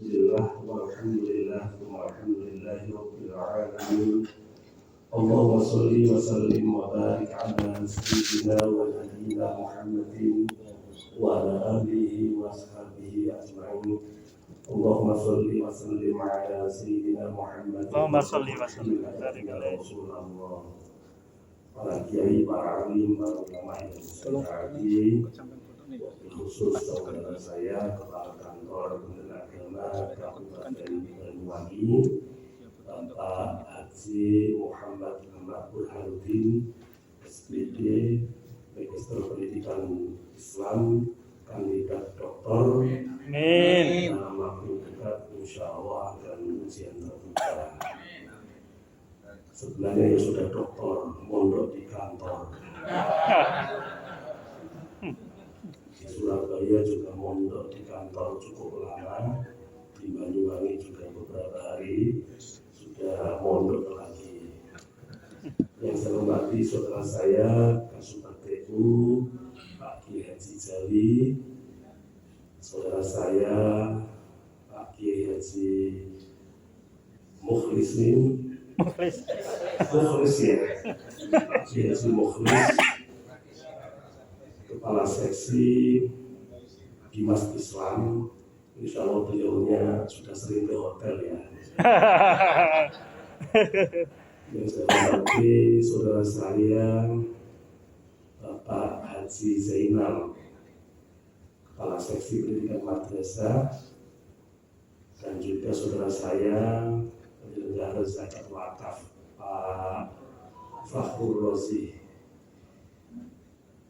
Walhamdulillahi rabbil alamin. Allahumma sholli wa sallim wa barik ala sayyidina wa nabiyyina Muhammadin wa ala alihi wa sahbihi ajma'in. Allahumma sholli wa sallim ala sayyidina Muhammadin. Allahumma sholli wa sallim wa barik ala Rasulullah. Para kiai, para alim, para ulama yang saya hormati, khusus saudara saya, Kepala Kantor Kementerian Agama Kabupaten Banyuwangi, Bapak Haji Muhammad Burhanuddin, SPD, Magister Pendidikan Islam, kandidat doktor, dalam waktu dekat insya Allah akan ujian terbuka. Sebenarnya ya sudah doktor, mondok di kantor. Di Surabaya juga mondok di kantor cukup lama, di Banyuwangi juga beberapa hari sudah mondok lagi. Yang saya hormati saudara saya Kasubag TU Pak Kiai Haji Jali, saudara saya Pak Kiai Haji Mukhlis ya, Pak Kiai Haji Mukhlis, Kepala Seksi Dimas Islam. Insya Allah beliaunya sudah sering ke hotel ya. Yang saya hormati saudara saya Bapak Haji Zainal, Kepala Seksi Pendidikan Madrasah, dan juga saudara saya penyelenggara zakat wakaf Pak Fakhrul Rozi.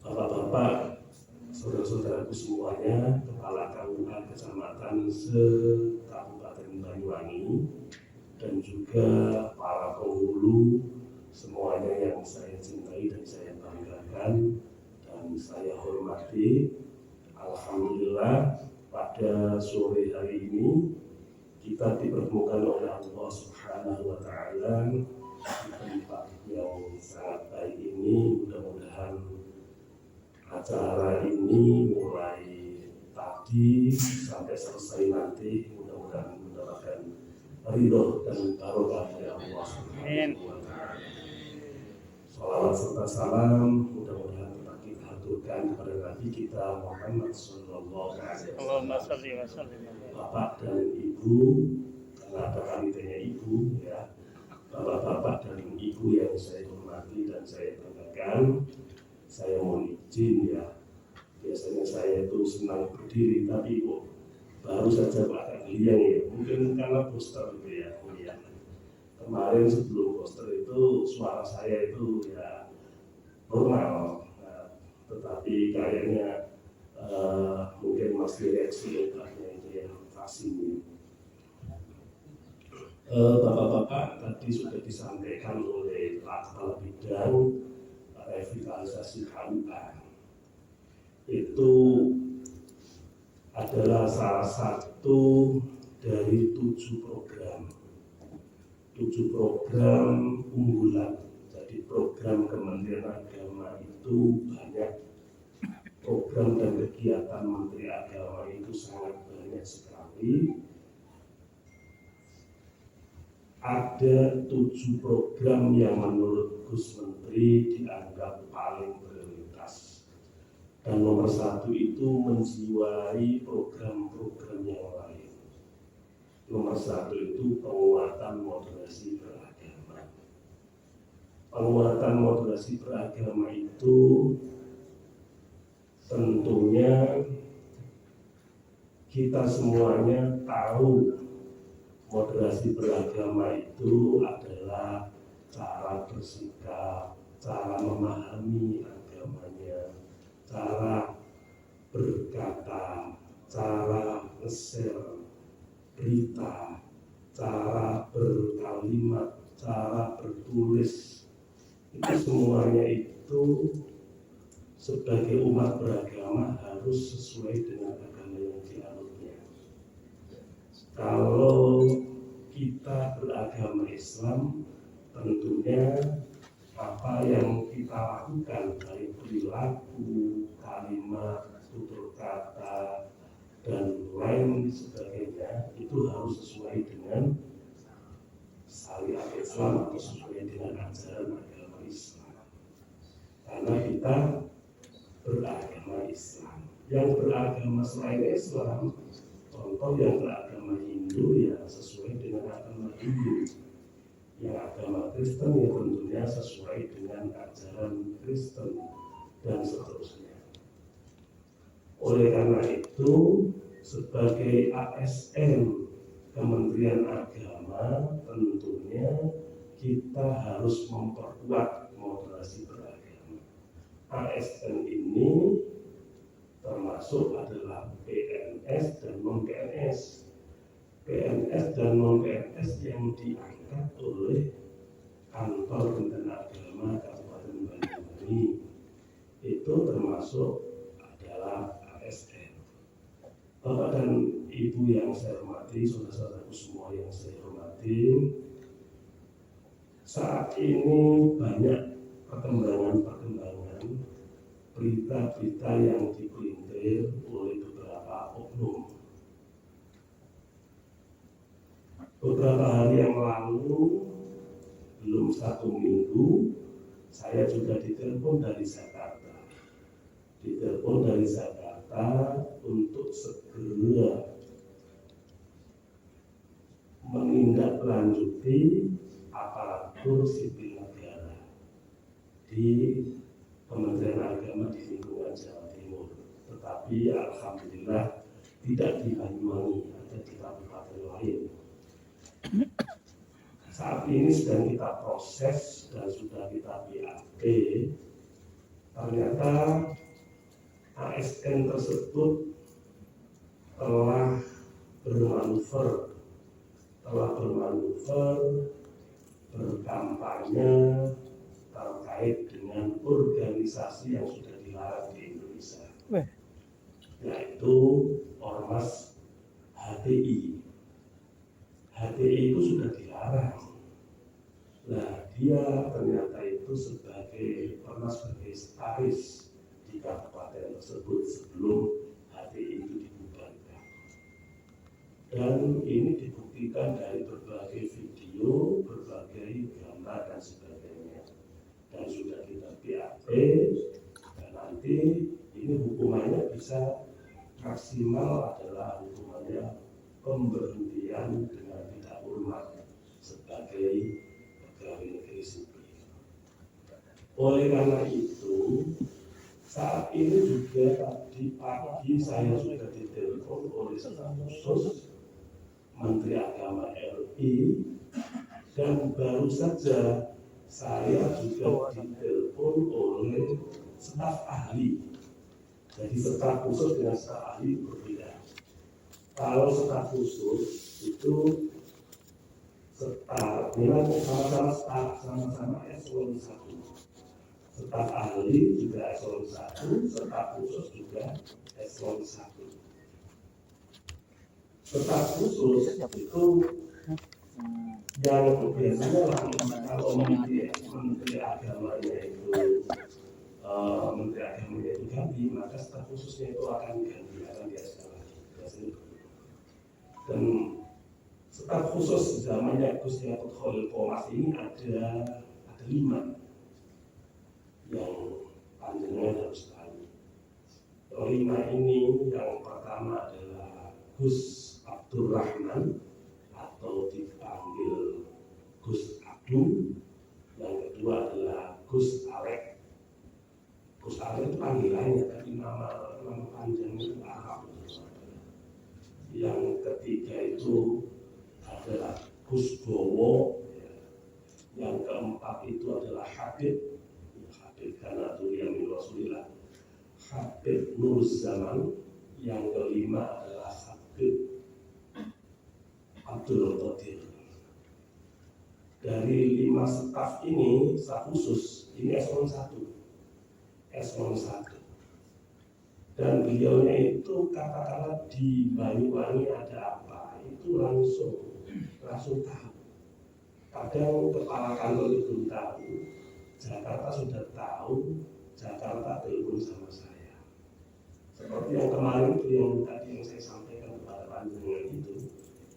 Bapak-bapak, saudara-saudaraku semuanya, kepala KUA kecamatan se-Kabupaten Banyuwangi, dan juga para penghulu semuanya yang saya cintai dan saya banggakan dan saya hormati. Alhamdulillah pada sore hari ini kita dipertemukan oleh Allah Subhanahu wa Ta'ala di tempat yang sangat baik ini. Mudah-mudahan acara ini mulai tadi sampai selesai nanti mudah-mudahan mendapatkan ridho dan barokah dari Allah Subhanahu wa Ta'ala. Salawat serta salam mudah-mudahan tetap kita haturkan kepada Nabi kita Muhammad sallallahu alaihi wasallam. Bapak dan Ibu, karena ada panitia Ibu ya, Bapak-bapak dan Ibu yang saya hormati dan saya banggakan, saya mohon izin ya. Biasanya saya itu senang berdiri, tapi kok baru saja agak liang ya. Mungkin karena poster itu ya. Kemarin sebelum poster itu suara saya itu ya normal, tetapi kayaknya mungkin masih reaksi obatnya itu yang vaksin. Bapak-bapak tadi sudah disampaikan oleh Pak Kepala Bidang Revitalisasi KUA. Itu adalah salah satu dari 7 program unggulan. Jadi program Kementerian Agama itu banyak, program dan kegiatan Menteri Agama itu sangat banyak sekali. Ada 7 program yang menurut Gus Menteri dianggap paling prioritas. Dan nomor 1 itu menjiwai program-program yang lain. Nomor 1 itu penguatan moderasi beragama. Penguatan moderasi beragama itu tentunya kita semuanya tahu moderasi beragama itu adalah cara bersikap, cara memahami agamanya, cara berkata, cara nge-share berita, cara berkalimat, cara bertulis. Itu semuanya itu sebagai umat beragama harus sesuai dengan agama yang dianutnya. Kalau kita beragama Islam, tentunya apa yang kita lakukan dari perilaku, kalimat, tutur kata, dan lain sebagainya itu harus sesuai dengan syariat Islam atau sesuai dengan ajaran agama Islam. Karena kita beragama Islam. Yang beragama selain Islam, contoh yang beragama Hindu ya sesuai dengan agama Hindu. Yang agama Kristen ya tentunya sesuai dengan ajaran Kristen dan seterusnya. Oleh karena itu, sebagai ASN Kementerian Agama tentunya kita harus memperkuat moderasi beragama. ASN ini termasuk adalah PNS dan non-PNS. PNS dan non-PNS yang diangkat oleh kantor Kementerian Agama Kabupaten Banyuwangi itu termasuk adalah ASN. Bapak dan Ibu yang saya hormati, saudara-saudaraku semua yang saya hormati, saat ini banyak perkembangan berita-berita yang dipelintir oleh beberapa oknum. Beberapa hari yang lalu, belum 1 minggu, saya juga ditelepon dari Jakarta. Untuk segera menindaklanjuti aparatur sipil negara di Kementerian Agama di lingkungan Jawa Timur. Tetapi alhamdulillah tidak di Banyuwangi, ada di kabupaten lain. Saat ini sedang kita proses dan sudah kita BAP. Ternyata ASN tersebut telah bermanuver berkampanye terkait dengan organisasi yang sudah dilarang di Indonesia, yaitu Ormas HTI. HTI itu sudah dilarang. Nah, dia ternyata itu pernah sebagai sekretaris di kabupaten tersebut sebelum HTI itu dibubarkan. Dan ini dibuktikan dari berbagai video, berbagai gambar dan sebagainya. Dan sudah kita BAP, dan nanti ini hukumannya bisa maksimal adalah hukumannya pemberhentian dengan tidak hormat sebagai pegawai negeri sipil. Oleh karena itu, saat ini juga tadi pagi saya sudah ditelepon oleh staf khusus Menteri Agama RI, dan baru saja saya juga ditelepon oleh staf ahli. Jadi staf khusus dengan staf ahli berbeda. Kalau staf khusus itu sama-sama eselon 1. Staf ahli juga eselon 1, staf khusus juga eselon 1. Staf khusus itu yang biasanya kalau menteri agamanya itu ganti, maka staf khususnya itu akan dieskalasi. Biasanya dan staf khusus zamannya Gus Yakut Khalil Qomas ini ada 5 yang panjenengan harus tahu. 5 ini yang pertama adalah Gus Abdurrahman atau dipanggil Gus Abdul. Yang kedua adalah Gus Alek. Gus Alek itu panggilannya, tapi nama panjangnya itu Arab. Yang ketiga itu adalah Gus Bowo. Yang keempat itu adalah Habib Kanatul Yamin Rasulillah, Habib Nur Zaman. Yang kelima adalah Habib Abdul Qadir. Dari 5 staf ini, staf khusus ini eselon 1. Dan beliaunya itu katakanlah di Banyuwangi ada apa, itu langsung tahu. Kadang kepala kantor itu belum tahu, Jakarta sudah tahu, Jakarta telepon sama saya. Seperti yang kemarin itu yang tadi yang saya sampaikan kepada panjenengan itu,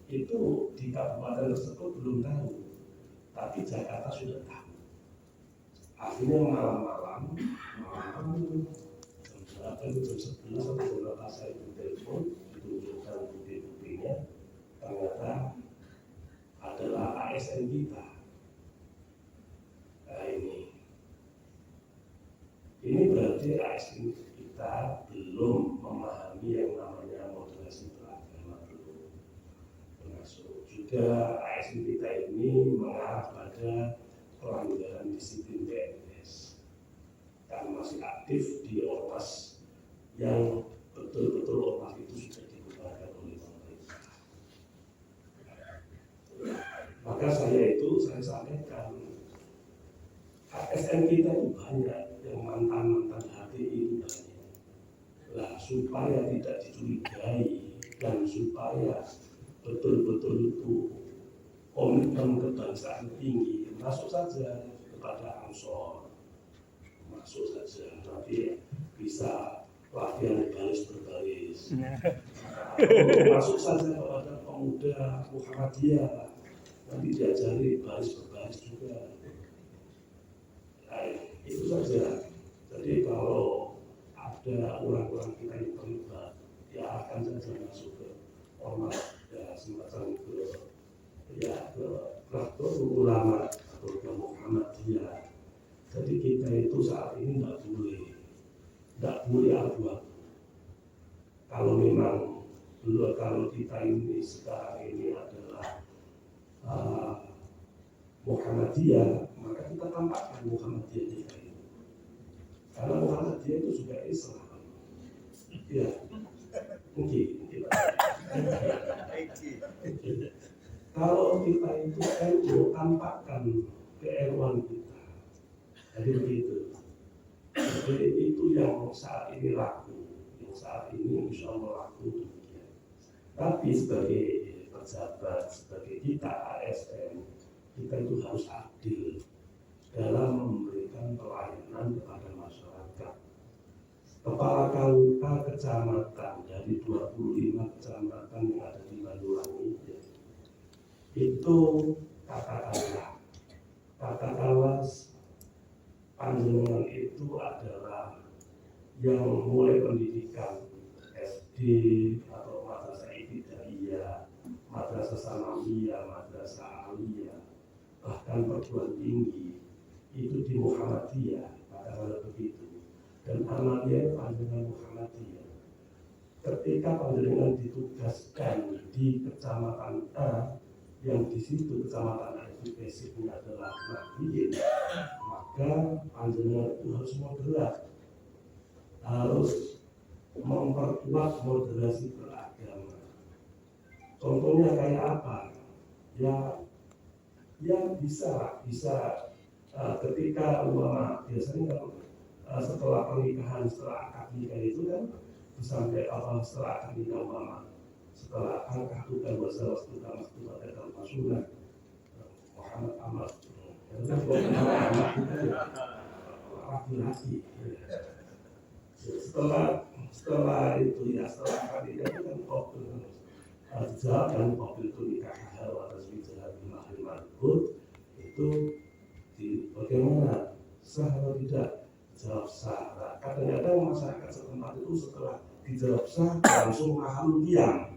itu di kabupaten tersebut belum tahu, tapi Jakarta sudah tahu. Akhirnya malam jam berapa itu, jam 11 atau jam berapa saya telepon, ditunjukkan bukti-buktinya, ternyata adalah ASN kita. Nah ini berarti ASN kita belum memahami yang namanya moderasi beragama, belum termasuk juga ASN kita ini mengarah pada pelanggaran disiplin PNS dan masih aktif di ormas yang betul-betul ormas itu sudah dibubarkan oleh pemerintah. Maka saya sampaikan ASN kita itu banyak, yang mantan HTI itu banyak. Nah, supaya tidak dicurigai dan supaya betul-betul itu komitmen kebangsaan tinggi, masuk saja kepada Ansor, masuk saja, nanti bisa latihan baris berbaris. Masuk saja kepada pemuda Muhammadiyah, nanti diajari baris berbaris juga. Nah, itu saja. Jadi kalau ada orang-orang kita yang terlibat, ya akan saja masuk ke ormas ya semacam ke Nahdlatul Ulama atau ke Muhammadiyah. Jadi kita itu saat ini tidak boleh abu-abu. Kalau memang kalau kita ini sekarang ini adalah Muhammadiyah, maka kita tampakkan Muhammadiyah kita ini. Karena Muhammadiyah itu juga Islam. Ya, mungkin. Kalau kita itu NU, tampakkan ke-NU kita. Jadi begitu. Jadi itu yang saat ini laku. Yang saat ini insya Allah laku demikian. Tapi sebagai pejabat, sebagai kita ASN, kita itu harus adil dalam memberikan pelayanan kepada masyarakat. Kepala KUK kecamatan dari 25 kecamatan yang ada di Banyuwangi itu katakanlah panjenengan itu adalah yang mulai pendidikan SD atau madrasah ibtidaiyah, madrasah sanawiyah, madrasah aliyah, bahkan perguruan tinggi itu di Muhammadiyah, katakanlah begitu. Dan amaliyah panjenengan Muhammadiyah. Ketika panjenengan ditugaskan di kecamatan A, yang di situ kecamatan itu basicnya adalah Nahdliyin, maka panjenengan itu harus moderat, harus memperkuat moderasi beragama. Contohnya kayak apa? Ya bisa ketika ulama biasanya setelah pernikahan, setelah akad nikah itu kan sampai setelah akad nikah ulama, setelah angkat tukar bahasa tukar masunah Muhammad Ahmad laki-laki. Setelah itu ya setelah akad nikah itu kan kopi dijawab dan kopi itu nikah atas bicara mahal malbut itu bagaimana sah atau tidak? Jawab sah. Nah, kadang-kadang masyarakat setempat itu setelah dijawab sah langsung mahal diam.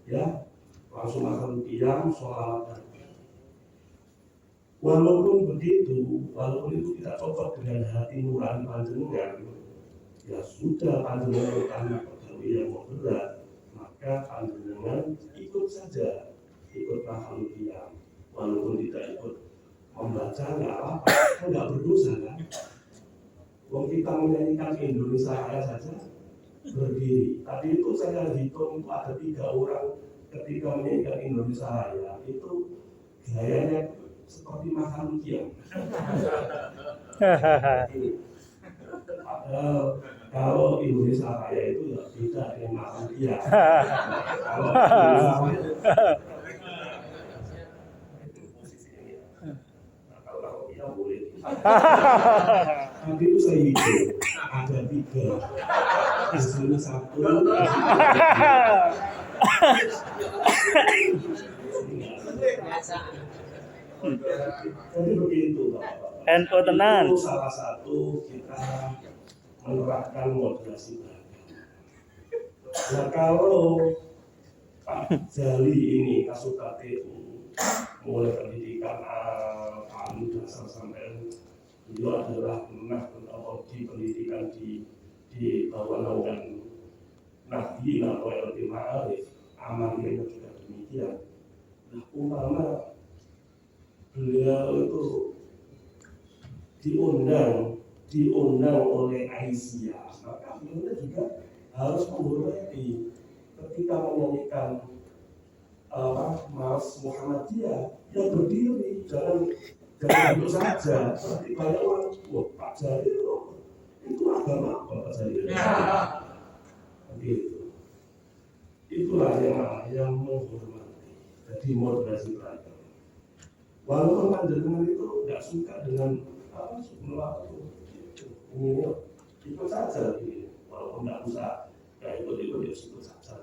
Ya, langsung makan diam soal. Walaupun itu tidak cocok dengan hati nurani panjenengan, ya sudah panjenengan karena pegawai yang moderat, maka panjenengan ikut saja, ikut makan diam, walaupun tidak ikut membaca nggak apa-apa, kan nggak berdosa kan? Wong kita menyanyikan Indonesia Raya saja berdiri. Tadi itu saya hitung itu ada 3 orang ketika menyanyikan Indonesia Raya itu gayanya seperti makan diam. Padahal kalau Indonesia Raya itu ya beda dengan makan diam. Kalau Indonesia Raya itu posisinya. Nah, kalau dia boleh. Nanti itu saya hitung ada 3. Hasilnya 1. Jadi begitu Bapak-Bapak. NU tenan. Itu salah satu kita menerapkan moderasi beragama. Nah kalau Pak Jali ini kasus KTU mulai pendidikan paling dasar sampai beliau adalah pernah di pendidikan di bawah naungan Nahdien atau LT Ma'arif, amaliyahnya juga demikian. Nah umpama beliau itu diundang oleh Aisyah, maka beliau juga harus menghormati ketika menyanyikan Mas Muhammadiyah, ya berdiri, jangan duduk saja. Seperti banyak orang, wah Pak Jalil itu agama apa Pak Jalil? Begitu. Itulah yang menghormati. Jadi moderasi beragama. Walaupun panjenengan itu tidak suka dengan melakukan ini, ikut saja, walaupun tidak usah, ya ikut ya ikut saja.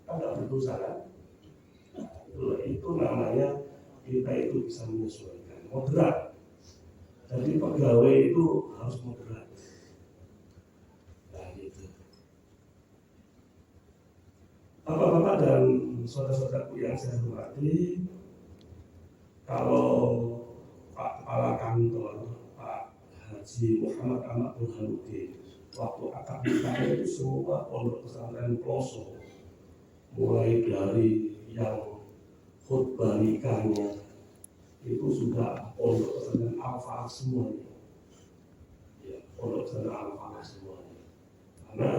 Kan tidak berdosa kan? Itu namanya kita itu bisa menyesuaikan, moderat. Jadi pegawai itu harus moderat. Nah gitu. Bapak-bapak dan saudara-saudaraku yang saya hormati, kalau Pak Kepala Kantor Pak Haji Muhammad Ahmad Burhanuddin waktu akad nikahnya itu semua pondok pesantren pelosok, mulai dari yang khutbah nikahnya itu sudah pondok pesantren Al-Falah semuanya, ya, pondok pesantren Al-Falah semuanya, karena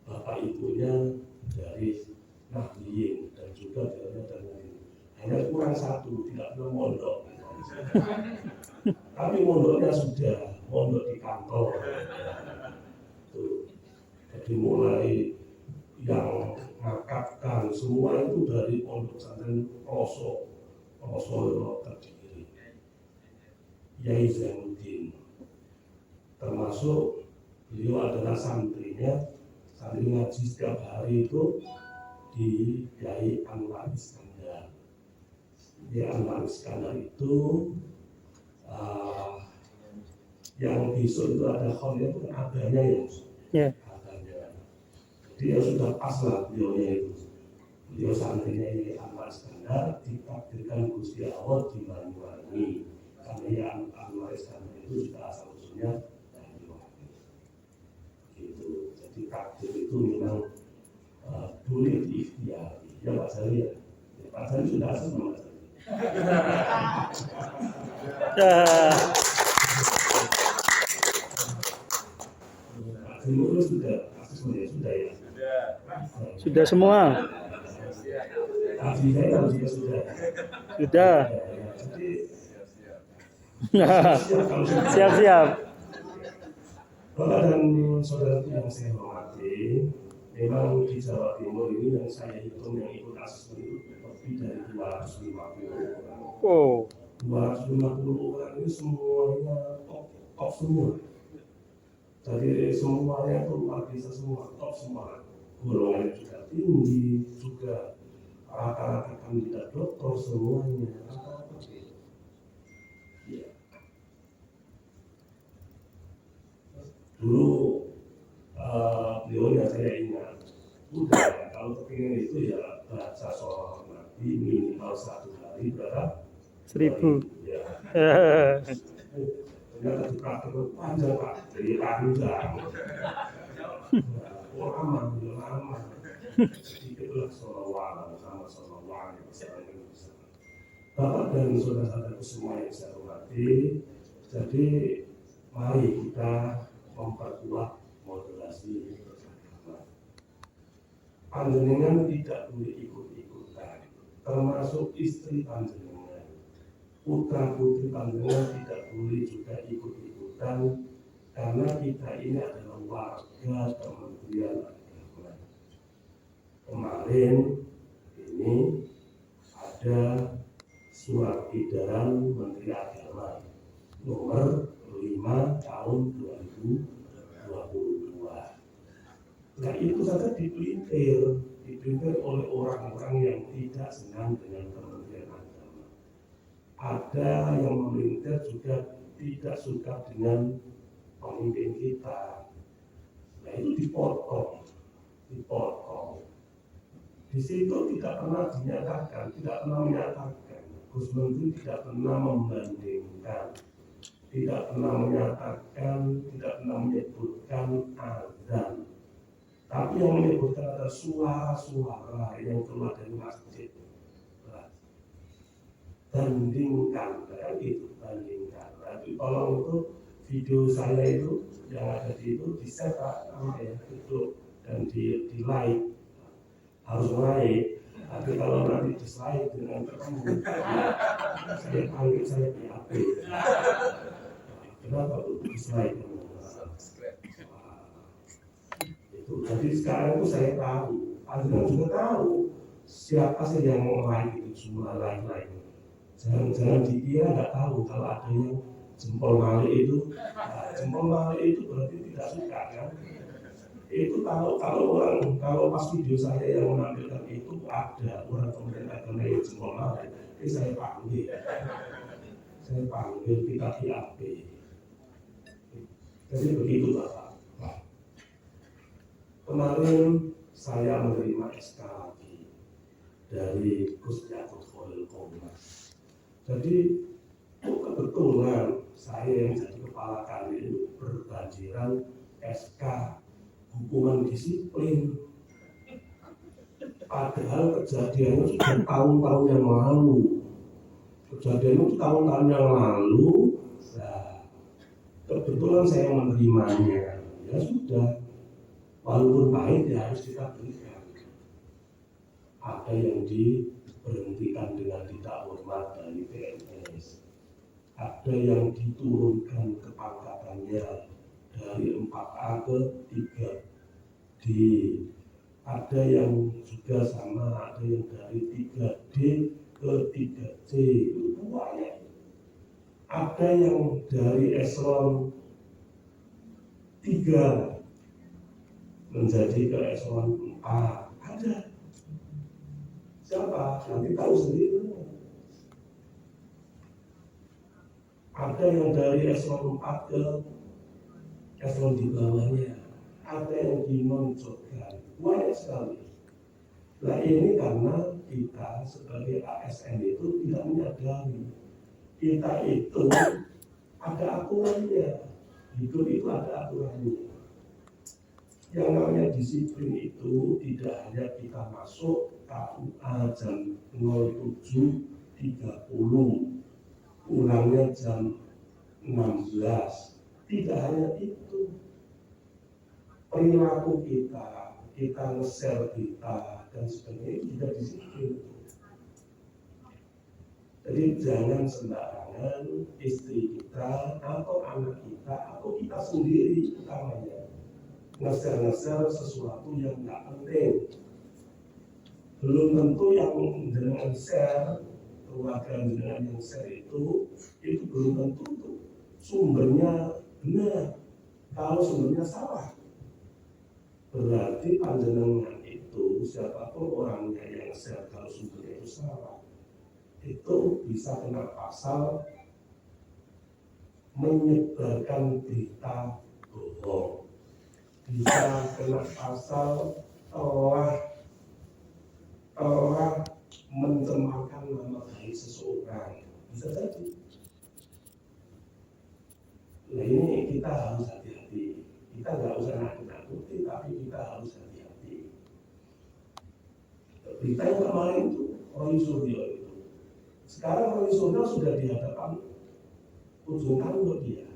bapak ibunya dari Nahdien dan juga dari hanya kurang satu, tidak belum mondok. Tapi mondoknya sudah, mondok di kantor. Tuh. Jadi mulai yang mengakatkan semua itu dari pondok pesantren pelosok terdiri. Yai Zainuddin, termasuk beliau adalah santrinya, santri ngaji setiap hari itu di Yai Anwar Iskandar. Yai Anwar Iskandar itu yang besok itu ada khonnya itu adanya ya. Yeah. Dia sudah pas lah beliaunya itu. Beliau santrinya Yai Anwar Iskandar ditakdirkan Gusti Allah di Banyuwangi. Karena Yai Anwar Iskandar itu sudah asal usulnya Banyuwangi. Gitu. Jadi takdir itu memang boleh diikhtiari. Ya Pak Jali ya. Pak Jali sudah asal Pak Jali. Pak Jali sudah asal sudah ya. Sudah semua. Sudah. Siap-siap. Bapak dan saudara yang saya hormati, memang di Jawa Timur ini yang saya hitung yang ikut asesmen itu lebih dari 250 orang. Oh. 250 orang ini semuanya top semua. Jadi semuanya itu luar biasa semua, top semua. Golongan juga tinggi, juga rata-rata kandidat doktor semuanya. Ya. Dulu beliau saya ingat, udah kalau kepingin itu ya baca soal Nabi minimal 1 hari berapa? 1000. Ya. Ternyata dipraktek panjang Pak, jadi panjang. Lama. Itulah sallallahu alaihi wasallam. Bapak dan saudara-saudaraku semua yang saya hormati, jadi mari kita memperkuat moderasi beragama. Panjenengan tidak boleh ikut-ikutan, termasuk istri panjenengan, putra putri panjenengan tidak boleh juga ikut-ikutan, karena kita ini adalah warga Kementerian Agama. Kemarin ini ada surat edaran Menteri Agama nomor 5 tahun 2022. Nah itu saja dipelintir diprinter oleh orang-orang yang tidak senang dengan Kementerian Agama. Ada yang meminta juga tidak suka dengan pemimpin kita. Nah itu dipotong. Di situ tidak pernah dinyatakan, tidak pernah menyatakan, Gus Menteri tidak pernah membandingkan, tidak pernah menyatakan, tidak pernah menyebutkan azan. Tapi yang menyebutkan ada suara-suara yang keluar dari masjid. Bandingkan, kayak gitu, bandingkan. Nanti tolong itu video saya itu yang ada di itu di-share ya, itu dan di like, harus like. Tapi kalau nanti dislike dengan ketemu, saya panggil saya PHP. Kenapa dislike? Itu jadi sekarang itu saya tahu, Anda juga tahu siapa sih yang mau like itu semua like. Jangan dikira nggak tahu kalau ada yang jempol balik itu, jempol balik itu berarti tidak suka kan? Itu kalau pas video saya yang menampilkan itu ada orang Kementerian Agama yang jempol balik, ini saya panggil kita PHP. Jadi begitu Bapak. Kemarin saya menerima SK lagi dari Gus Yakut Khalil Komnas. Jadi kebetulan saya yang jadi kepala kali ini berbanjiran SK hukuman disiplin. Padahal kejadiannya sudah tahun-tahun yang lalu. Nah, kebetulan saya menerimanya. Ya sudah, walaupun pahit ya harus kita berikan. Ada yang diberhentikan dengan tidak hormat dari PNS, ada yang diturunkan kepangkatannya dari 4A ke 3D, ada yang juga sama, ada yang dari 3D ke 3C, itu banyak. Ada yang dari eselon 3 menjadi ke eselon 4, ada. Siapa? Nanti tahu sendiri. Ada yang dari eselon 4 ke eselon di bawahnya, ada yang dinonjolkan, banyak sekali. Nah ini karena kita sebagai ASN itu tidak menyadari kita itu ada aturannya, hidup itu ada aturannya. Yang namanya disiplin itu tidak hanya kita masuk KUA jam 07.30, pulangnya jam 16. Tidak hanya itu, perilaku kita nge-share kita dan sebagainya juga disiplin. Jadi jangan sembarangan istri kita atau anak kita atau kita sendiri utamanya nge-share sesuatu yang nggak penting. Belum tentu yang dengan share, keluarga dengan yang share itu belum tentu sumbernya benar. Kalau sumbernya salah, berarti panjenengan itu siapapun orangnya yang share kalau sumbernya itu salah, itu bisa kena pasal menyebarkan berita bohong, bisa kena pasal telah mencemarkan nama baik seseorang, bisa jadi. Nah ini kita harus hati-hati. Kita nggak usah nakut-nakuti, tapi kita harus hati-hati. Berita yang kemarin itu Roy Suryo itu, sekarang Roy Suryo sudah di hadapan ujung tanduk dia,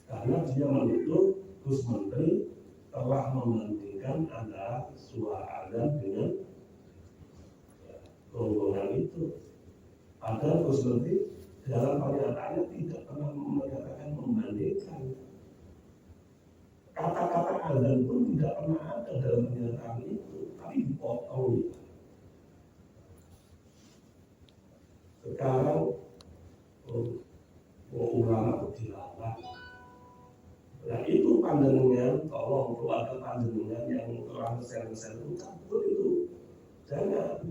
karena dia menuduh Gus Menteri telah membandingkan antara suara azan dengan rombongan itu. Padahal Gus Menteri dalam pernyataannya tidak pernah menyatakan membandingkan. Kata-kata azan pun tidak pernah ada dalam pernyataan itu, tapi dipotong. Sekarang ulama berdialog. Nah itu pandangannya, tolong keluarga pandangan yang orang share itu kabur itu. jangan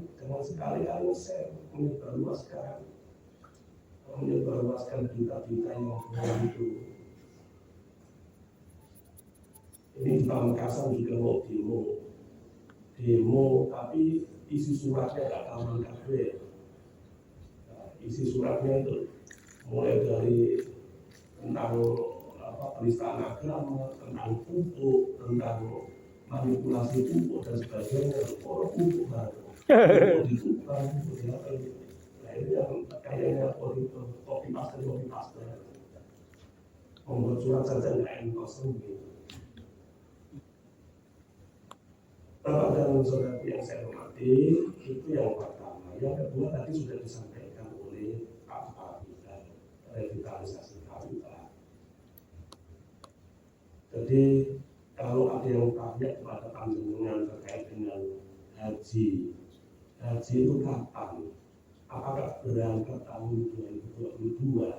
sekali-kali share, menyebarluaskan berita-berita yang bohong itu. Ini di Pamekasan juga mau demo, tapi isi suratnya nggak kawan kafe. Isi suratnya itu mulai dari tentang penistaan agama, tentang pupuk, tentang manipulasi pupuk dan sebagainya. Orang pupuk baru, pupuk ditukar, pupuk diapa. Nah ini yang kayaknya copy paste, membuat surat saja nggak entos gitu. Bapak dan saudara yang saya hormati, itu yang pertama. Yang kedua tadi sudah disampaikan oleh Pak Kapita, revitalisasi habitat. Jadi kalau ada yang tanya kepada panjenengan terkait dengan haji itu kapan? Apakah berangkat tahun 2022?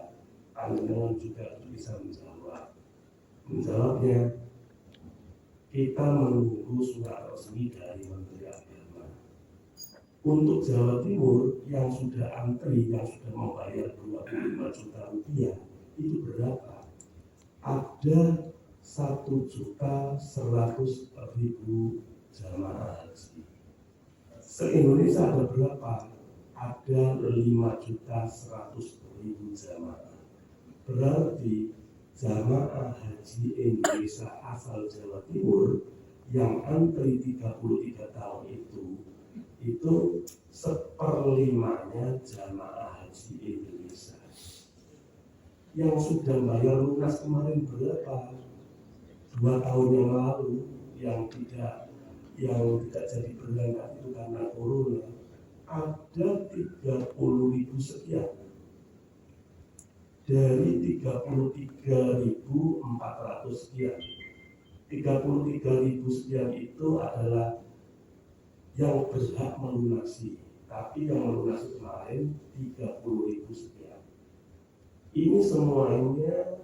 Panjenengan juga bisa menjawab. Menjawabnya, kita menunggu surat resmi dari Menteri Agama. Untuk Jawa Timur yang sudah antri, yang sudah membayar 25 juta rupiah, itu berapa? Ada 1.100.000 jamaah haji. Se-Indonesia ada berapa? Ada 5.100.000 jamaah. Berarti jamaah haji Indonesia asal Jawa Timur yang antri 33 tahun itu 1/5 jamaah haji Indonesia. Yang sudah bayar lunas kemarin berapa? 2 tahun yang lalu yang tidak jadi berangkat itu karena corona ada 30.000 sekian. Dari 33.400 sekian, 33.000 sekian itu adalah yang berhak melunasi, tapi yang melunasi kemarin 30.000 sekian. Ini semuanya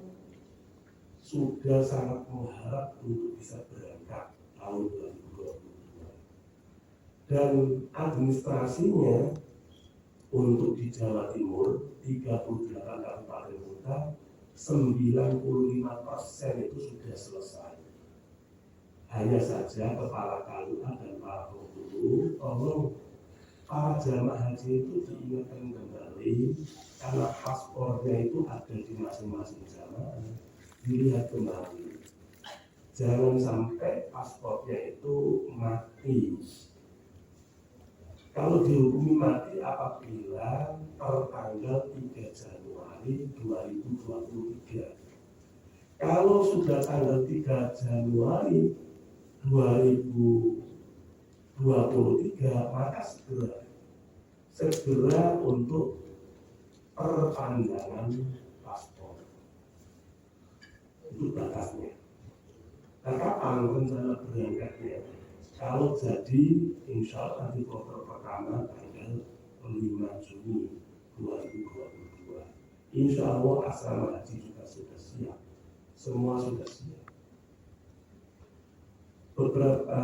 sudah sangat mengharap untuk bisa berangkat tahun 2022. Dan administrasinya untuk di Jawa Timur 38 kabupaten kota 95% itu sudah selesai. Hanya saja kepala KUA dan para penghulu tolong para jamaah haji itu diingatkan kembali karena paspornya itu ada di masing-masing jamaah, dilihat kembali. Jangan sampai paspornya itu mati. Kalau dihukumi mati apabila per tanggal 3 Januari 2023. Kalau sudah tanggal 3 Januari 2023, maka segera untuk perpanjangan paspor. Itu batasnya. Nah, kapan rencana berangkatnya? Kalau jadi, insya Allah di kloter pertama tanggal 5 Juni 2022. Insya Allah asrama haji juga sudah siap. Semua sudah siap. Beberapa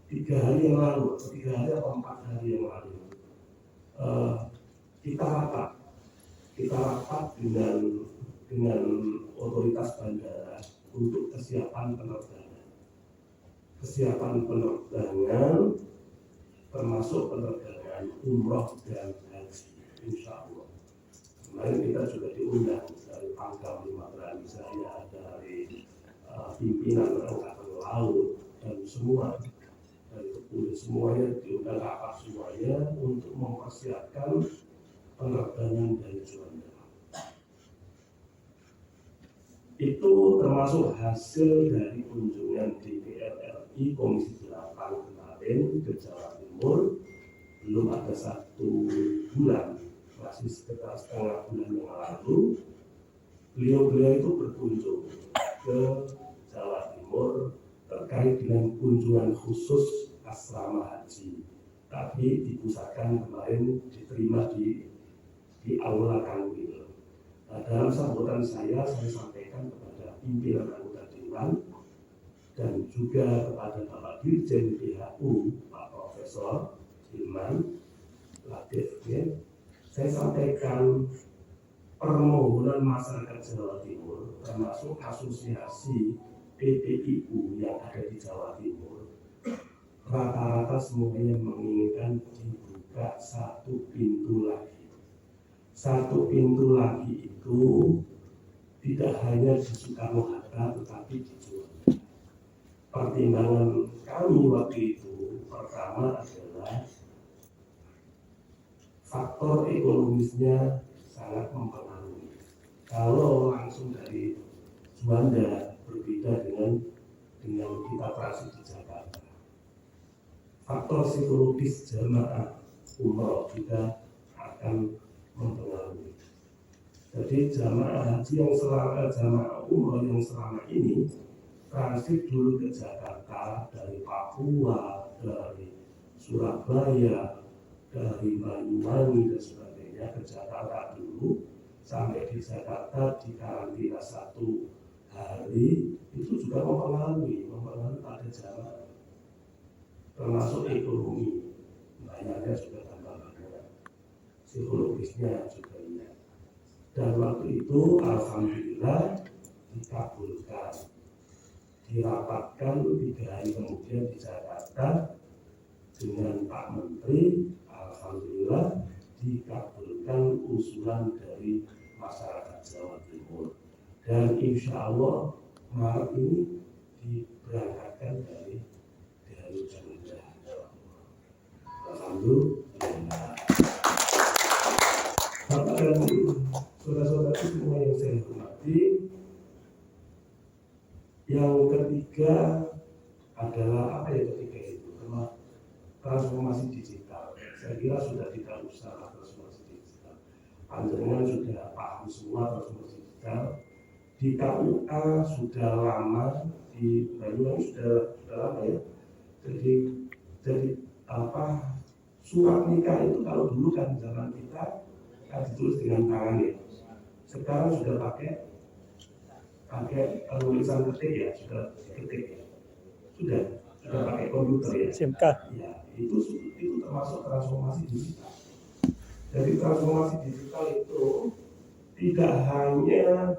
3 hari yang lalu, 3 hari atau 4 hari yang lalu, kita rapat dengan otoritas bandara untuk kesiapan penerbangan. Kesiapan penerbangan termasuk penerbangan umroh dan haji, insya Allah. Kemarin kita juga diundang dari Pangkal Matra Jaya, dari pimpinan Angkatan Laut dan semua dari kepolisian, semuanya diundang rapat semuanya untuk mempersiapkan penerbangan dari Juanda. Itu termasuk hasil dari kunjungan DPR RI Komisi 8 kemarin ke Jawa Timur. Belum ada 1 bulan, masih sekitar setengah bulan yang lalu, beliau itu berkunjung ke Jawa Timur terkait dengan kunjungan khusus asrama haji. Tapi dipusatkan kemarin, diterima di Aula Kanwil. Nah, dalam sambutan saya sampaikan kepada pimpinan anggota Dewan dan juga kepada Bapak Dirjen PHU, Pak Profesor Profesor Hilman Latif, ya. Saya sampaikan permohonan masyarakat Jawa Timur, termasuk asosiasi PPIU yang ada di Jawa Timur, rata-rata semuanya menginginkan dibuka satu pintu lagi. Satu pintu lagi itu tidak hanya di Soekarno-Hatta tetapi di Juanda. Pertimbangan kami waktu itu pertama adalah faktor ekonomisnya sangat mempengaruhi. Kalau langsung dari Juanda berbeda dengan kita transit di Jakarta. Faktor psikologis jamaah umroh juga akan mempengaruhi. Jadi jamaah umroh yang selama ini transit dulu ke Jakarta dari Papua, dari Surabaya, dari Banyuwangi dan sebagainya ke Jakarta dulu, sampai di Jakarta di karantina 1 hari, itu juga mempengaruhi pada jamaah, termasuk ekonomi, bayarnya juga tambah banyak, psikologisnya juga iya. Dan waktu itu alhamdulillah dikabulkan, dirapatkan 3 hari kemudian di Jakarta dengan Pak Menteri. Alhamdulillah dikabulkan usulan dari masyarakat Jawa Timur, dan insya Allah Maret ini diberangkatkan dari Juanda. Alhamdulillah. Bapak dan saudara-saudara semua yang saya hormati, yang ketiga adalah apa yang ketiga itu? Transformasi digital. Saya kira sudah tidak usah transformasi digital. Panjenengan sudah paham semua transformasi digital. Di KUA sudah lama, di Banyuwangi sudah lama ya. Jadi surat nikah itu kalau dulu kan zaman kita kan ditulis dengan tangan ya. Sekarang sudah pakai tulisan ketik ya, sudah ketik ya. Sudah pakai komputer ya. SMK. Ya, itu termasuk transformasi digital. Jadi transformasi digital itu tidak hanya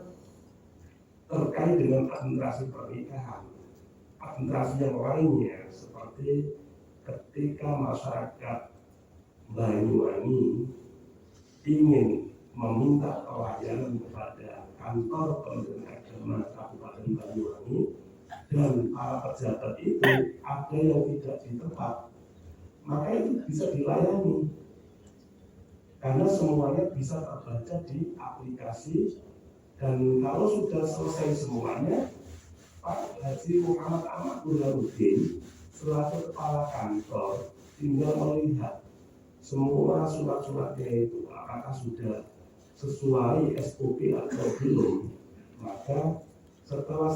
terkait dengan administrasi pernikahan, administrasi yang lainnya, seperti ketika masyarakat Banyuwangi ingin meminta pelayanan kepada kantor Kementerian Agama Kabupaten Banyuwangi, dan para pejabat itu ada yang tidak di tempat, maka itu bisa dilayani karena semuanya bisa terbaca di aplikasi. Dan kalau sudah selesai semuanya, Pak Haji Muhammad Ahmad Burhanuddin selaku kepala kantor tinggal melihat semua surat-suratnya itu apakah sudah sesuai SOP atau belum. Maka setelah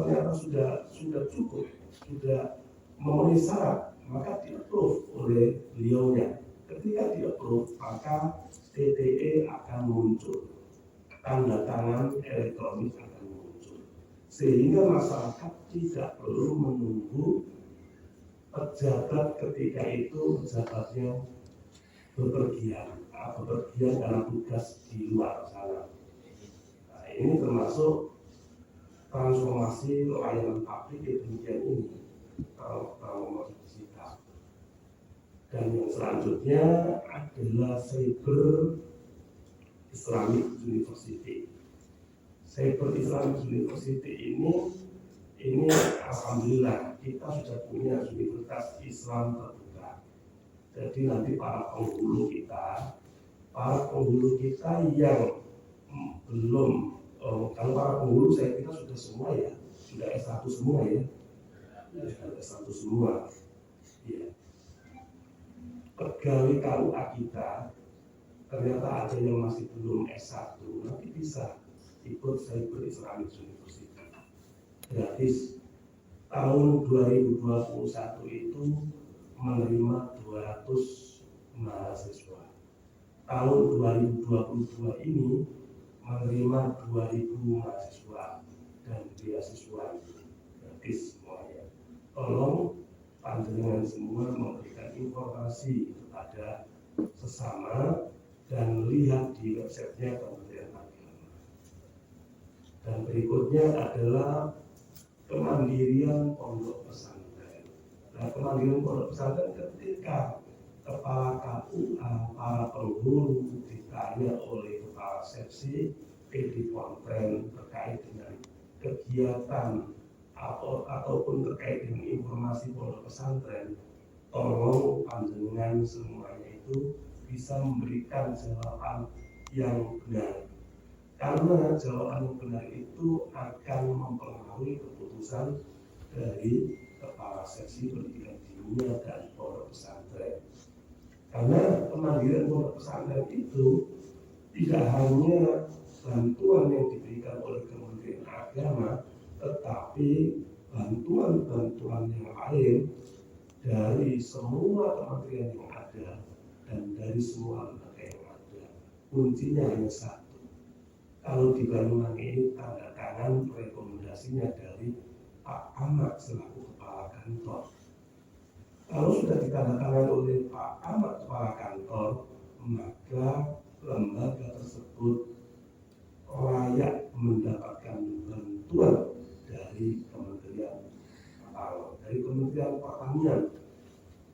ternyata sudah cukup, sudah memenuhi syarat, maka di-approve oleh beliaunya. Ketika di-approve, maka TTE akan muncul, tanda tangan elektronik akan muncul, sehingga masyarakat tidak perlu menunggu pejabat ketika itu pejabatnya bepergian karena tugas di luar sana. Nah, ini termasuk transformasi layanan publik yang demikian ini, transformasi digital. Dan yang selanjutnya adalah Cyber Islamic University. Cyber Islamic University ini alhamdulillah kita sudah punya Universitas Islam terbuka. Jadi nanti para penghulu kita yang belum, kalau para penghulu saya kira sudah semua ya, sudah S1 semua ya, sudah S1 semua. Ya. Pegawai KUA kita ternyata ada yang masih belum S1, nanti bisa ikut Cyber Islamic University gratis. Tahun 2021 itu menerima 200 mahasiswa. Tahun 2022 ini menerima 2.000 mahasiswa dan beasiswa gratis semuanya. Tolong panjenengan semua memberikan informasi kepada sesama dan lihat di websitenya Kementerian Agama. Dan berikutnya adalah kemandirian pondok pesantren. Nah, kemandirian pondok pesantren ketika kepala KUA, para penghulu ditanya oleh kepala seksi PD Ponten terkait dengan kegiatan ataupun terkait dengan informasi pondok pesantren, tolong panjenengan semuanya itu bisa memberikan jawaban yang benar. Karena jawaban yang benar itu akan mempengaruhi keputusan dari kepala seksi pendidikan dinia dan pondok pesantren. Karena kemandirian pondok pesantren itu tidak hanya bantuan yang diberikan oleh Kementerian Agama, tetapi bantuan-bantuan yang lain dari semua kementerian yang ada dan dari semua lembaga yang ada. Kuncinya hanya satu. Kalau di Banyuwangi ini tanda tangan rekomendasinya dari Pak Ahmad selaku kepala kantor. Kalau sudah ditandatangani oleh Pak Ahmad kepala kantor, maka lembaga tersebut layak mendapatkan bantuan dari Kementerian Pertanian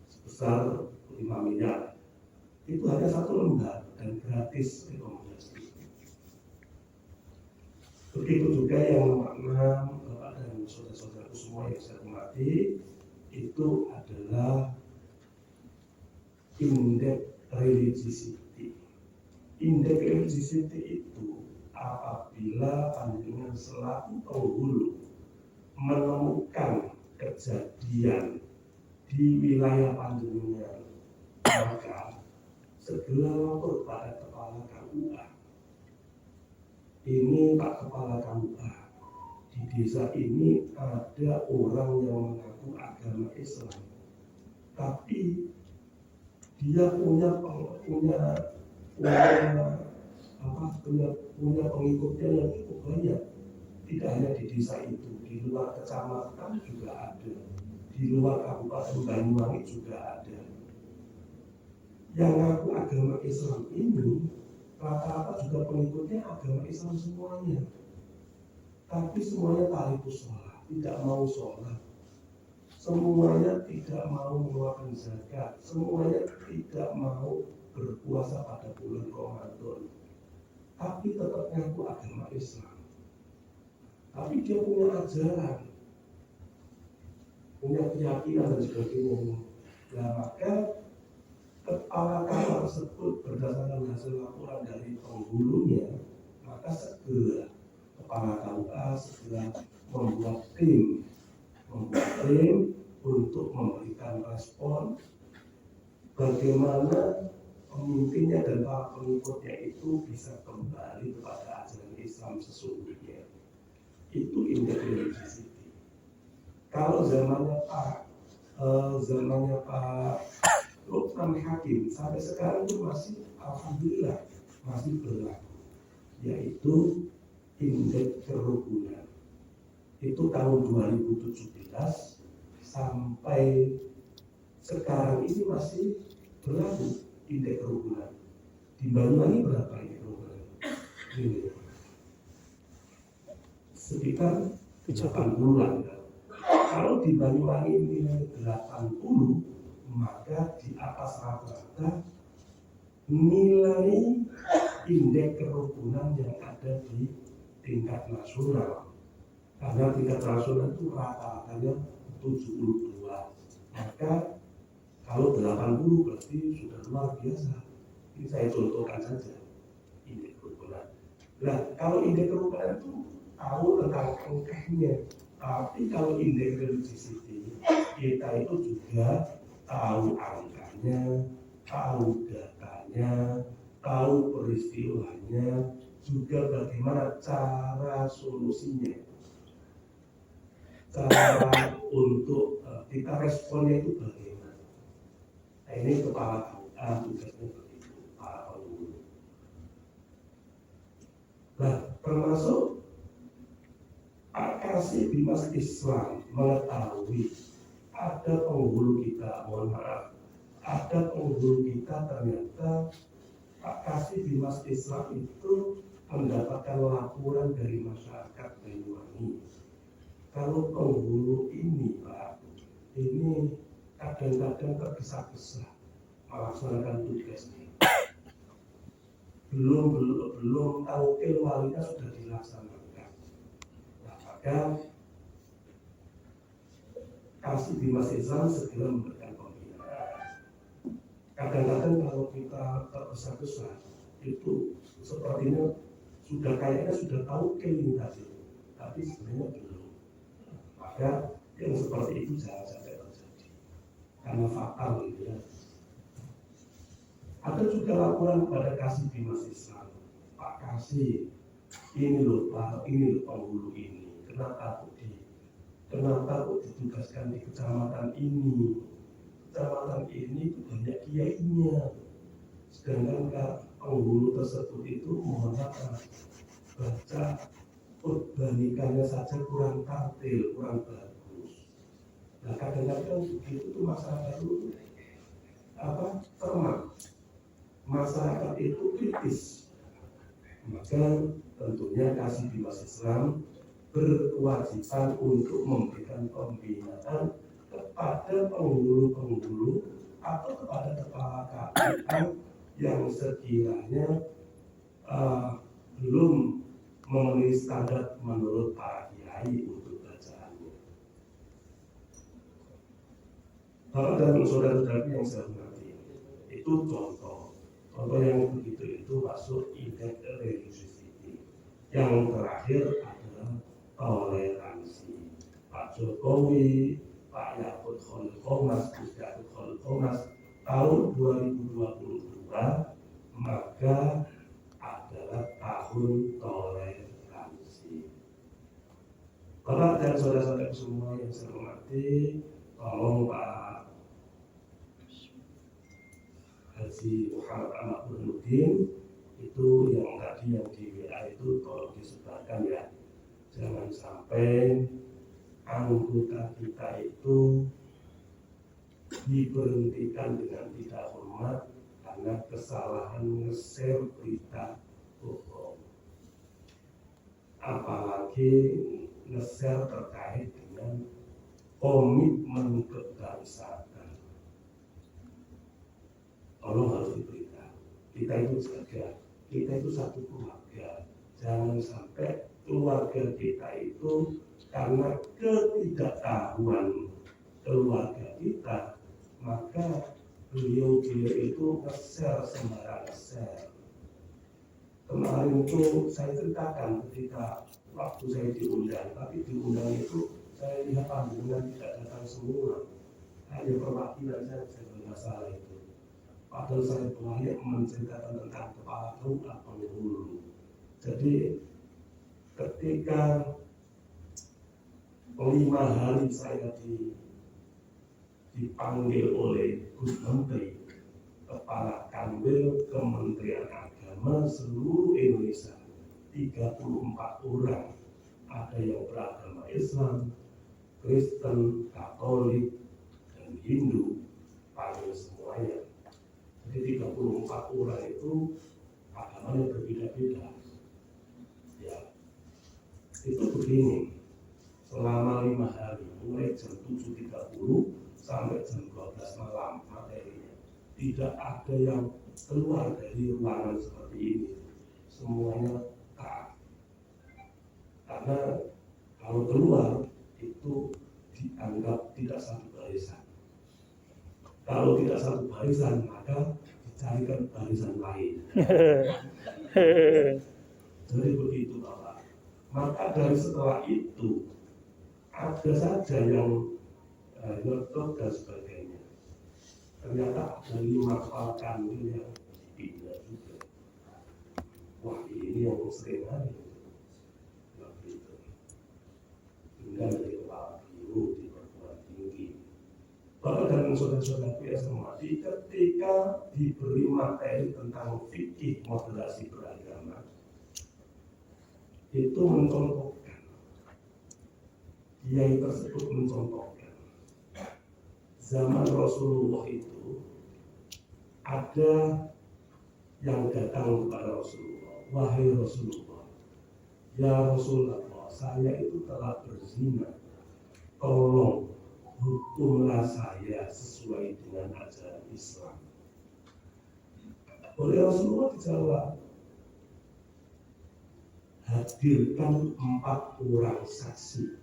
sebesar 5 miliar. Itu hanya satu lembar dan gratis rekomendasi. Begitu juga yang nomor 6, Bapak dan saudara-saudaraku semua yang saya hormati, itu adalah indeks religiosity. Indeks religiosity itu apabila panjenengan selaku penghulu menemukan kejadian di wilayah panjenengan, maka segera lapor pada kepala KUA. Ini Pak Kepala KUA, di desa ini ada orang yang mengaku agama Islam, tapi dia punya pengikutnya yang cukup banyak. Tidak hanya di desa itu, di luar kecamatan juga ada, di luar Kabupaten Banyuwangi juga ada. Yang ngaku agama Islam ini rata-rata juga pengikutnya agama Islam semuanya, tapi semuanya tarikus sholat, tidak mau sholat, semuanya tidak mau mengeluarkan zakat, semuanya tidak mau berpuasa pada bulan Ramadan, tapi tetap ngaku agama Islam. Tapi dia punya ajaran, punya keyakinan dan sebagainya. Nah, maka kepala kantor tersebut berdasarkan hasil laporan dari penghulunya, maka segera kepala KUA segera membuat tim untuk memberikan respon bagaimana pemimpinnya dan para pengikutnya itu bisa kembali kepada ajaran Islam sesungguhnya. Itu indeks religiosity. Kalau zamannya Pak Lukman Hakim sampai sekarang itu masih alhamdulillah masih berlaku, yaitu indeks kerukunan. Itu tahun 2017 sampai sekarang ini masih berlaku indeks kerukunan. Di Banyuwangi berapa indeks kerukunan? Ini sekitar 80-an. Kalau di Banyuwangi nilai 80, maka di atas rata-rata nilai indeks kerukunan yang ada di tingkat nasional. Karena tingkat nasional itu rata-ratanya 72. Maka kalau 80 berarti sudah luar biasa. Ini saya contohkan saja indeks kerukunan. Nah, kalau indeks kerukunan itu tahu tentang angkanya, tapi kalau indeks religiosity kita itu juga tahu angkanya, tahu datanya, tahu peristiwanya, juga bagaimana cara solusinya, cara untuk kita responnya itu bagaimana. Nah, ini kepala KUA tugasnya begitu, para penghulu. Nah, termasuk Pak Kasih Bimas Islam mengetahui ada penghulu kita, mohon maaf, ada penghulu kita ternyata Pak Kasih Bimas Islam itu mendapatkan laporan dari masyarakat Banyuwangi. Kalau penghulu ini Pak, ini kadang-kadang tergesa-gesa melaksanakan tugasnya. Belum tahu walinya sudah dilaksanakan. Nah, maka Kasih Bimas Islam segera memberikan pembinaan. Kadang-kadang kalau kita tergesa-gesa itu sepertinya kayaknya sudah tahu ini tadi, tapi sebenarnya belum. Maka yang seperti itu jangan sampai terjadi karena fatal gitu ya. Ada juga laporan kepada Kasih Bimas Islam, Pak Kasih, ini loh Pak, ini loh penghulu ini, kenapa kok ditugaskan di kecamatan ini? Kecamatan ini itu banyak kiainya, sedangkan penghulu tersebut itu mohon maaf, baca urbanikannya saja kurang tartil, kurang bagus. Nah kadang-kadang begitu tuh masyarakat itu cermat, masyarakat itu kritis. Maka tentunya Kasih Bimas Islam berkewajiban untuk memberikan pembinaan kepada penghulu-penghulu atau kepada kepala KPA yang sekiranya belum memenuhi standar menurut para kiai untuk bacaannya. Bapak dan saudara-saudara yang saya hormati, itu contoh yang begitu itu masuk indeks religiosity. Yang terakhir adalah toleransi. Pak Jokowi, Pak Yakut Khalil Qomas, Gus Yakut Khalil Qomas tahun 2022 maka adalah tahun toleransi. Bapak dan saudara-saudara semua yang saya hormati, tolong Pak Haji Muhammad Ahmad Burhanuddin itu yang tadi yang di WA itu tolong disebarkan ya. Jangan sampai anggota kita itu diberhentikan dengan tidak hormat karena kesalahan nge-share berita bohong. Apalagi nge-share terkait dengan komitmen kebangsaan. Tolong harus diberitahu. Kita itu jaga, kita itu satu keluarga. Jangan sampai keluarga kita itu karena ketidaktahuan keluarga kita, maka beliau itu nge-share sembarang share. Kemarin itu saya ceritakan ketika waktu saya diundang, tapi diundang itu saya lihat panggungan tidak datang semua, hanya perwakilan saja bermasalah itu. Padahal saya banyak menceritakan tentang kepala KUA penghulu. Jadi ketika 5 hari saya dipanggil oleh Gus Menteri, Kepala Kanwil Kementerian Agama seluruh Indonesia, 34 orang, ada yang beragama Islam, Kristen, Katolik, dan Hindu, panggil semuanya. Jadi 34 orang itu agamanya berbeda-beda. Ya, itu begini, selama 5 hari, mulai jam 7.30 sampai jam 12 malam materinya. Tidak ada yang keluar dari ruangan seperti ini. Semuanya taat. Karena kalau keluar itu dianggap tidak satu barisan. Kalau tidak satu barisan, maka dicarikan barisan lain. Jadi begitu Bapak. Maka dari setelah itu ada saja yang ngetok dan sebagainya. Ternyata ada 5 kepala kanwil yang dipindah juga. Wah ini yang sering hari. Begitu. Tinggal dari kepala biro di perguruan tinggi. Bapak dan saudara-saudara yang semua, ketika diberi materi tentang fikih moderasi beragama, itu mencontohkan, kiai tersebut mencontohkan zaman Rasulullah itu ada yang datang kepada Rasulullah, wahai Rasulullah, ya Rasulullah, saya itu telah berzina, tolong hukumlah saya sesuai dengan ajaran Islam. Oleh Rasulullah dijawab, hadirkan 4 orang saksi.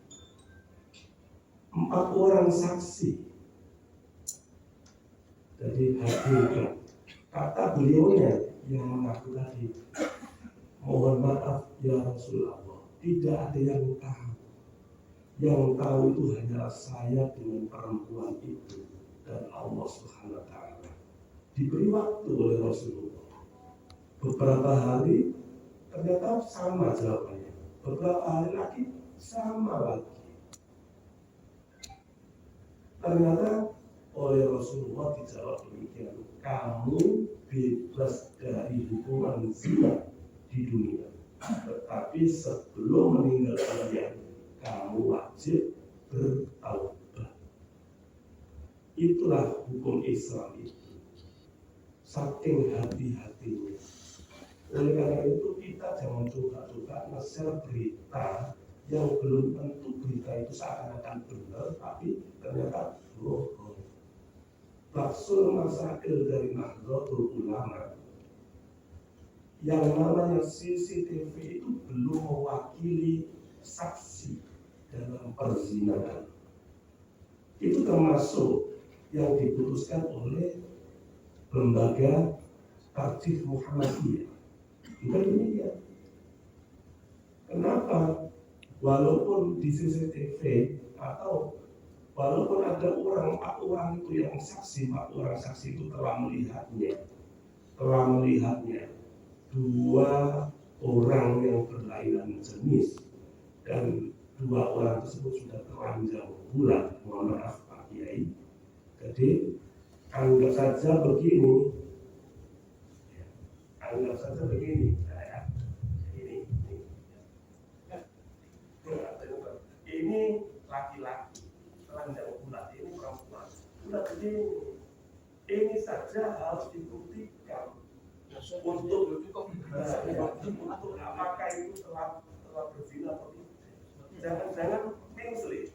4 orang saksi. Jadi hadirkan. Kata beliaunya yang mengaku tadi, mohon maaf ya Rasulullah, tidak ada yang tahu. Yang tahu itu hanyalah saya dengan perempuan itu dan Allah Subhanahu wa taala. Diberi waktu oleh Rasulullah. Beberapa hari ternyata sama jawabannya. Beberapa hari lagi sama lagi. Ternyata oleh Rasulullah dijawab demikian, kamu bebas dari hukuman zina di dunia, tetapi sebelum meninggal kalian, kamu wajib bertaubat. Itulah hukum Islam itu, saking hati-hatinya. Oleh karena itu kita jangan coba-coba nge-share berita yang belum tentu berita itu seakan-akan benar, tapi ternyata bohong. Baksul Masail dari Nahdlatul Ulama, yang namanya CCTV itu belum mewakili saksi dalam perzinahan. Itu termasuk yang diputuskan oleh lembaga Tarjih Muhammadiyah. Bukan demikian. Kenapa? Walaupun di CCTV atau walaupun ada 4 orang itu yang saksi, 4 orang saksi itu telah melihatnya 2 orang yang berlainan jenis dan 2 orang tersebut sudah telanjang bulat. Mohon maaf Pak Kiai. Jadi anggap saja begini, ini laki-laki telanjang bulat, ini perempuan bulat begini. Ini saja harus dibuktikan untuk apakah itu telah berzina atau tidak. Jangan-jangan mengsli.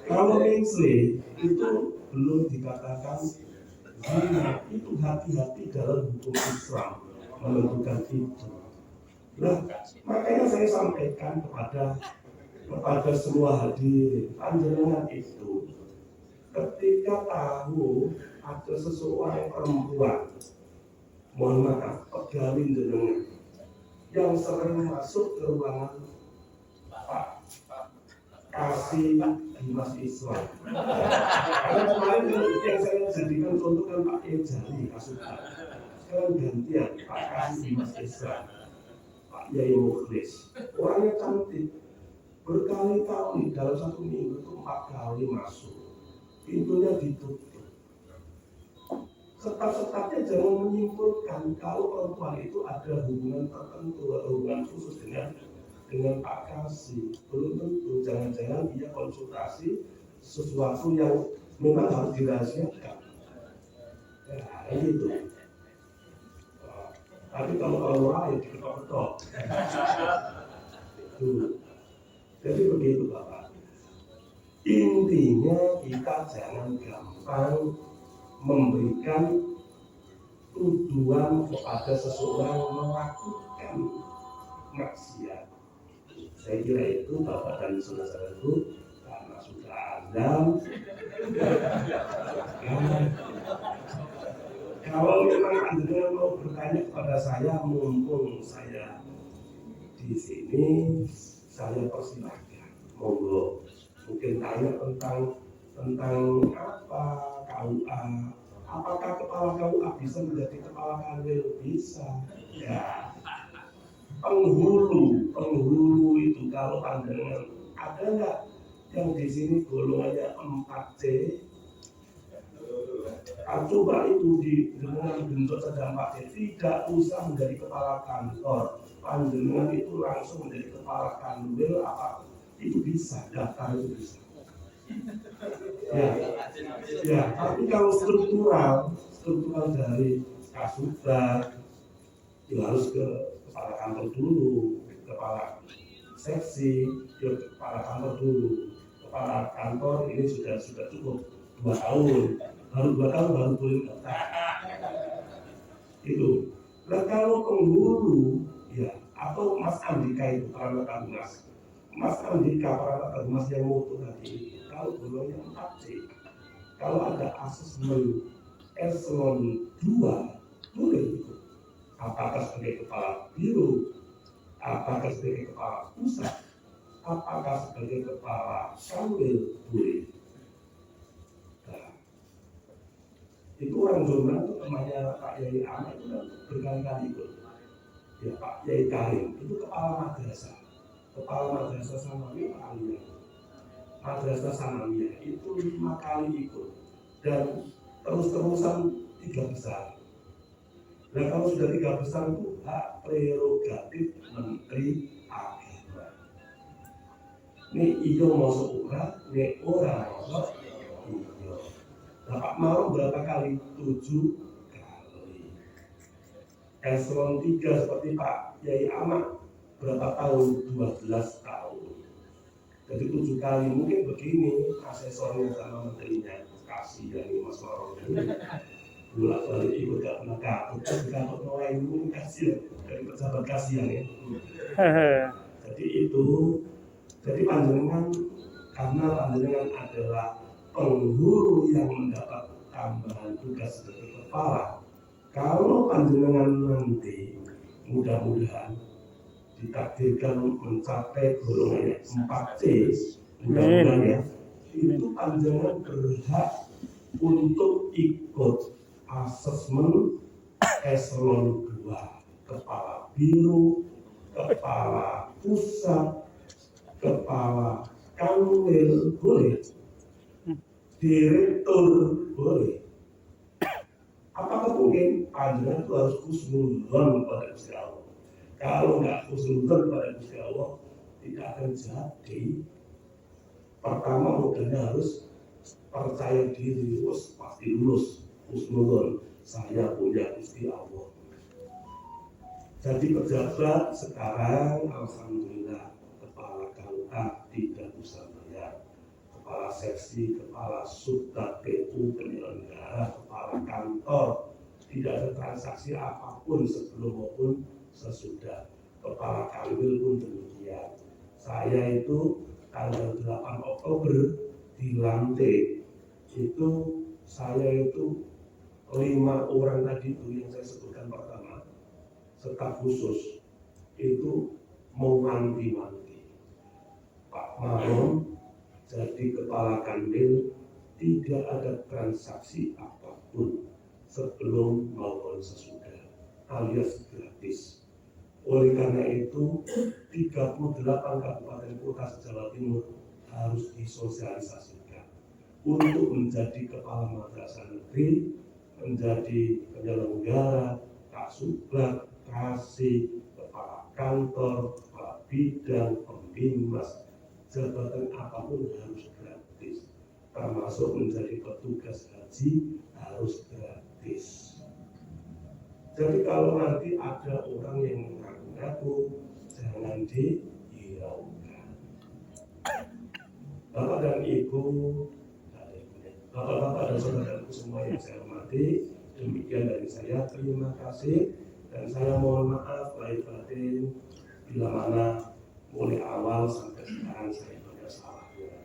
Kalau mengsli itu belum dikatakan zina. Itu hati-hati dalam hukum Islam menentukan itu. Nah, makanya saya sampaikan kepada semua hadirin, panjenengan itu ketika tahu ada seseorang perempuan, mohon maaf, pegawai jenengan yang sering masuk ke ruangan Pak Kasih Dimas Islam. Karena kemarin yang saya jadikan contoh kan Pak Ejali Kasuka. Sekarang gantian Pak Kasih Dimas Islam, Pak Yai Mukhlis. Orangnya cantik, berkali-kali dalam 1 minggu itu 4 kali masuk. Pintunya ditutup. Setat-setatnya jangan menyimpulkan kalau perempuan itu ada hubungan tertentu atau hubungan khusus dengan Pak Kasih. Belum tentu, jangan-jangan dia konsultasi sesuatu yang memang harus dirahasiakan. Ya, itu. Tapi kalau lain diketok-ketok. Jadi begitu Bapak. Intinya kita jangan gampang memberikan tuduhan kepada seseorang melakukan maksiat. Saya kira itu Bapak dan saudara-saudaraku, karena sudah azan. Kalau memang Anda mau bertanya kepada saya, mumpung saya di sini, saya persilahkan. Monggo, mungkin tanya tentang apa KUA. Apakah kepala KUA bisa menjadi kepala kanwil? Bisa. Ya. Penghulu itu kalau pandangan ada nggak yang di sini golongannya 4C? Coba itu dengan bentuk sedang 4C, tidak usah menjadi kepala kantor. Pandangan itu langsung menjadi kepala kanwil apa? itu bisa, daftar itu bisa. Ya, tapi kalau struktural dari Kasubag itu harus ke kepala kantor dulu, kepala seksi, ke kepala kantor dulu. Kepala kantor ini sudah cukup 2 tahun, baru 2 tahun baru boleh daftar. Itu. Nah kalau penghulu, ya, atau Mas Andika itu perangkat Humas, Mas Andika perangkat Humas yang moto tadi, kalau golongnya 4C, kalau ada asesmen eselon 2, boleh ikut. Apakah sebagai kepala biro, apakah sebagai kepala pusat, apakah sebagai kepala kanwil, boleh. Nah, itu orang Jombang itu temannya Pak Yai Ahmad itu kan berkali-kali ikut. Ya Pak Yai Karim itu kepala madrasah Sanawiyah Pak Aliyah. Madrasah Sanawiyah itu 5 kali ikut dan terus-terusan 3 besar. Nah kalau sudah 3 besar itu hak prerogatif Menteri Agama. Ini iyo mau seorang, ini orang mau iyo. Nah Pak Maruf berapa kali? 7 kali. Eselon 3 seperti Pak Yai Ahmad berapa tahun? 12 tahun. Jadi 7 kali. Mungkin begini asesornya sama menterinya, kasih dari Mas Maruf ini. Bolak-balik ikut gak pernah kaput mulai ini kasihan dari pejabat kasihan ya. Jadi panjenengan, karena panjenengan adalah penghulu yang mendapat tambahan tugas sebagai kepala. Kalau panjenengan nanti mudah-mudahan ditakdirkan mencapai golongan 4C, mudah-mudahan ya, itu panjenengan berhak untuk ikut asesmen eselon 2, kepala biro, kepala pusat, kepala kanwil, boleh, direktur, boleh. Apakah mungkin panjenengan itu harus husnudzon pada Gusti Allah? Kalau nggak husnudzon pada Gusti Allah, tidak akan jadi. Pertama modalnya harus percaya diri, terus pasti lulus. Husnudzon, saya punya Gusti Allah. Jadi pejabat sekarang alhamdulillah kepala KUA tidak usah bayar, kepala seksi, kepala subdat PU penyelenggara, kepala kantor tidak ada transaksi apapun sebelum maupun sesudah. Kepala kanwil pun demikian. Saya itu tanggal 8 Oktober dilantik, itu saya itu 5 orang tadi itu yang saya sebutkan pertama, staf khusus itu mewanti-wanti Pak Maron jadi kepala kanwil, tidak ada transaksi apapun sebelum maupun sesudah, alias gratis. Oleh karena itu 38 kabupaten kota Jawa Timur harus disosialisasikan untuk menjadi kepala madrasah negeri, menjadi penyelenggara, Kasubag, kasih, kepala kantor, kepala bidang, pembimbas, jabatan apapun harus gratis, termasuk menjadi petugas haji harus gratis. Jadi kalau nanti ada orang yang mengaku-ngaku, jangan dihiraukan. Bapak dan Ibu, Bapak-bapak dan saudaraku semua yang saya hormati, demikian dari saya, terima kasih, dan saya mohon maaf lahir batin bila mana mulai awal sampai sekarang saya ada salahnya.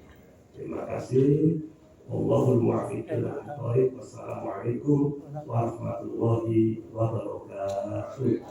Terima kasih. Wallahul muwaffiq ila aqwamit. Wassalamualaikum warahmatullahi wabarakatuh.